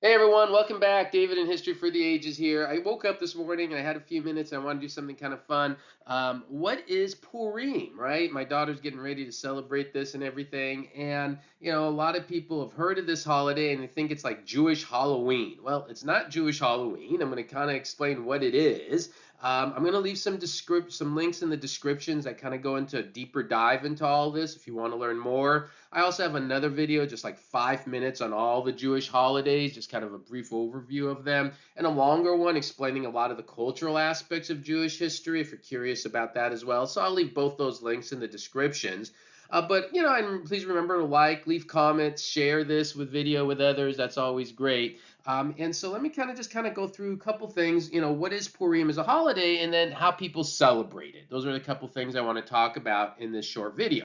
Hey everyone, welcome back. David in History for the Ages here. I woke up this morning and I had a few minutes and I want to do something kind of fun. What is Purim, right? My daughter's getting ready to celebrate this and everything. And, a lot of people have heard of this holiday and they think it's like Jewish Halloween. Well, it's not Jewish Halloween. I'm going to kind of explain what it is. I'm going to leave some links in the descriptions that kind of go into a deeper dive into all this if you want to learn more. I also have another video, just like 5 minutes on all the Jewish holidays, just kind of a brief overview of them, and a longer one explaining a lot of the cultural aspects of Jewish history if you're curious about that as well. So I'll leave both those links in the descriptions. And please remember to like, leave comments, share this video with others. That's always great. And so let me kind of go through a couple things. What is Purim as a holiday, and then how people celebrate it. Those are the couple things I want to talk about in this short video.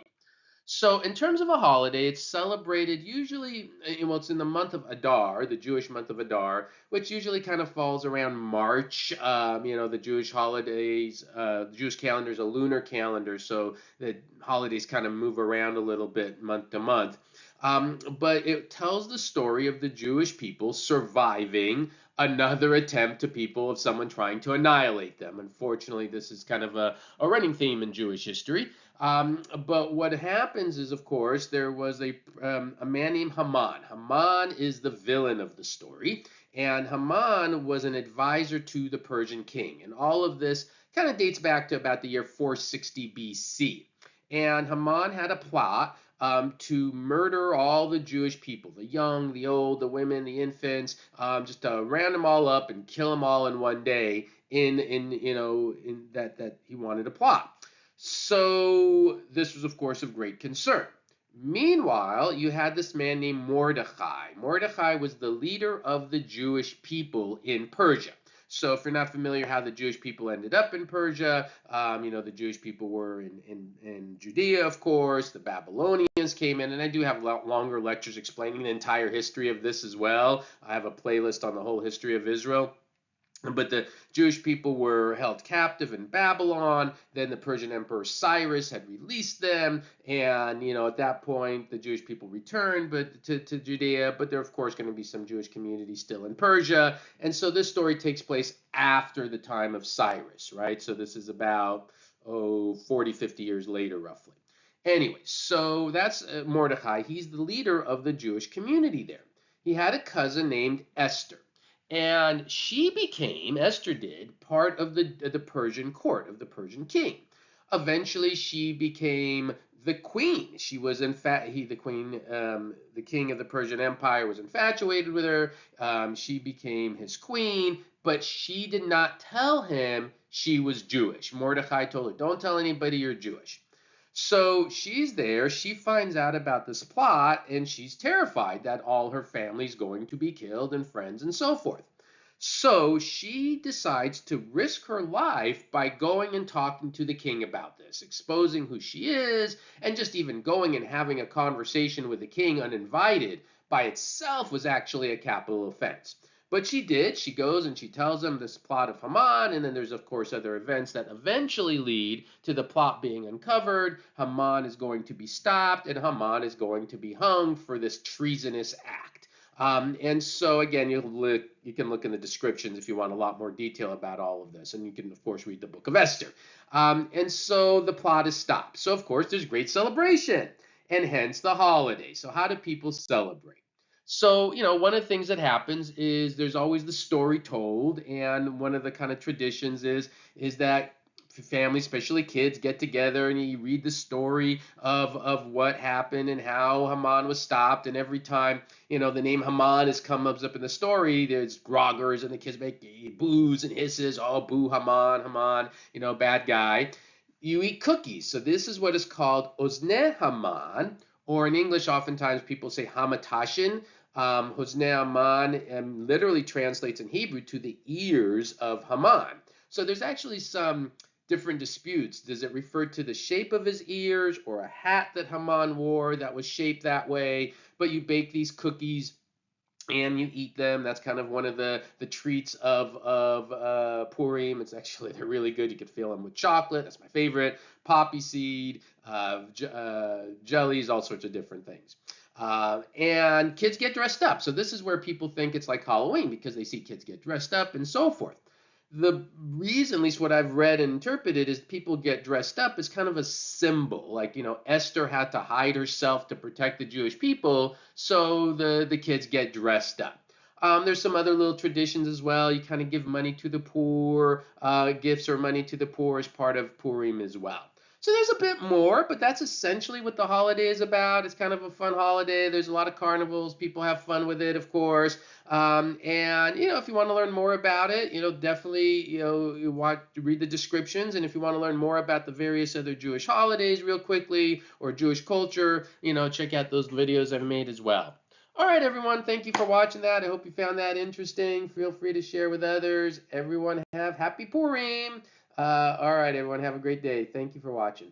So, in terms of a holiday, it's celebrated usually, well, it's in the month of Adar, the Jewish month of Adar, which usually kind of falls around March. The Jewish holidays, the Jewish calendar is a lunar calendar, so the holidays kind of move around a little bit month to month. But it tells the story of the Jewish people surviving another attempt to people of someone trying to annihilate them. Unfortunately, this is kind of a running theme in Jewish history. But what happens is, of course, there was a man named Haman. Haman is the villain of the story, and Haman was an advisor to the Persian king. And all of this kind of dates back to about the year 460 BC. And Haman had a plot to murder all the Jewish people, the young, the old, the women, the infants, just to round them all up and kill them all in one day. In that he wanted a plot. So this was, of course, of great concern. Meanwhile, you had this man named Mordecai. Mordecai was the leader of the Jewish people in Persia. So if you're not familiar how the Jewish people ended up in Persia, the Jewish people were in Judea, of course. The Babylonians came in, and I do have longer lectures explaining the entire history of this as well. I have a playlist on the whole history of Israel. But the Jewish people were held captive in Babylon. Then the Persian Emperor Cyrus had released them. And, at that point, the Jewish people returned to Judea. But there, of course, going to be some Jewish communities still in Persia. And so this story takes place after the time of Cyrus, right? So this is about, 40, 50 years later, roughly. Anyway, so that's Mordecai. He's the leader of the Jewish community there. He had a cousin named Esther. And she became, Esther did, part of the Persian court of the Persian king. Eventually, she became the queen. She was in fact the queen, the king of the Persian Empire was infatuated with her. She became his queen, but she did not tell him she was Jewish. Mordecai told her, "Don't tell anybody you're Jewish." So she's there, she finds out about this plot, and she's terrified that all her family's going to be killed and friends and so forth. So she decides to risk her life by going and talking to the king about this, exposing who she is, and just even going and having a conversation with the king uninvited by itself was actually a capital offense. But she did. She goes and she tells him this plot of Haman, and then there's, of course, other events that eventually lead to the plot being uncovered. Haman is going to be stopped, and Haman is going to be hung for this treasonous act. And so, again, you can look in the descriptions if you want a lot more detail about all of this, and you can, of course, read the book of Esther. And so the plot is stopped. So, of course, there's great celebration, and hence the holiday. So, how do people celebrate? So, one of the things that happens is there's always the story told, and one of the kind of traditions is that families, especially kids, get together and you read the story of what happened and how Haman was stopped. And every time, the name Haman comes up in the story, there's groggers and the kids make boos and hisses, oh, boo, Haman, Haman, bad guy. You eat cookies. So this is what is called Ozne Haman, or in English, oftentimes people say Hamatashin. Hosne Haman literally translates in Hebrew to the ears of Haman. So there's actually some different disputes. Does it refer to the shape of his ears or a hat that Haman wore that was shaped that way? But you bake these cookies and you eat them. That's kind of one of the treats of Purim. They're really good. You could fill them with chocolate. That's my favorite. Poppy seed, jellies, all sorts of different things. And kids get dressed up. So this is where people think it's like Halloween because they see kids get dressed up and so forth. The reason, at least what I've read and interpreted, is people get dressed up as kind of a symbol. Like, Esther had to hide herself to protect the Jewish people, so the kids get dressed up. There's some other little traditions as well. You kind of give money to the poor, gifts or money to the poor as part of Purim as well. So there's a bit more, but that's essentially what the holiday is about. It's kind of a fun holiday. There's a lot of carnivals. People have fun with it, of course. And if you want to learn more about it, definitely you want to read the descriptions. And if you want to learn more about the various other Jewish holidays, real quickly, or Jewish culture, check out those videos I've made as well. All right, everyone. Thank you for watching that. I hope you found that interesting. Feel free to share with others. Everyone have happy Purim. All right, everyone. Have a great day. Thank you for watching.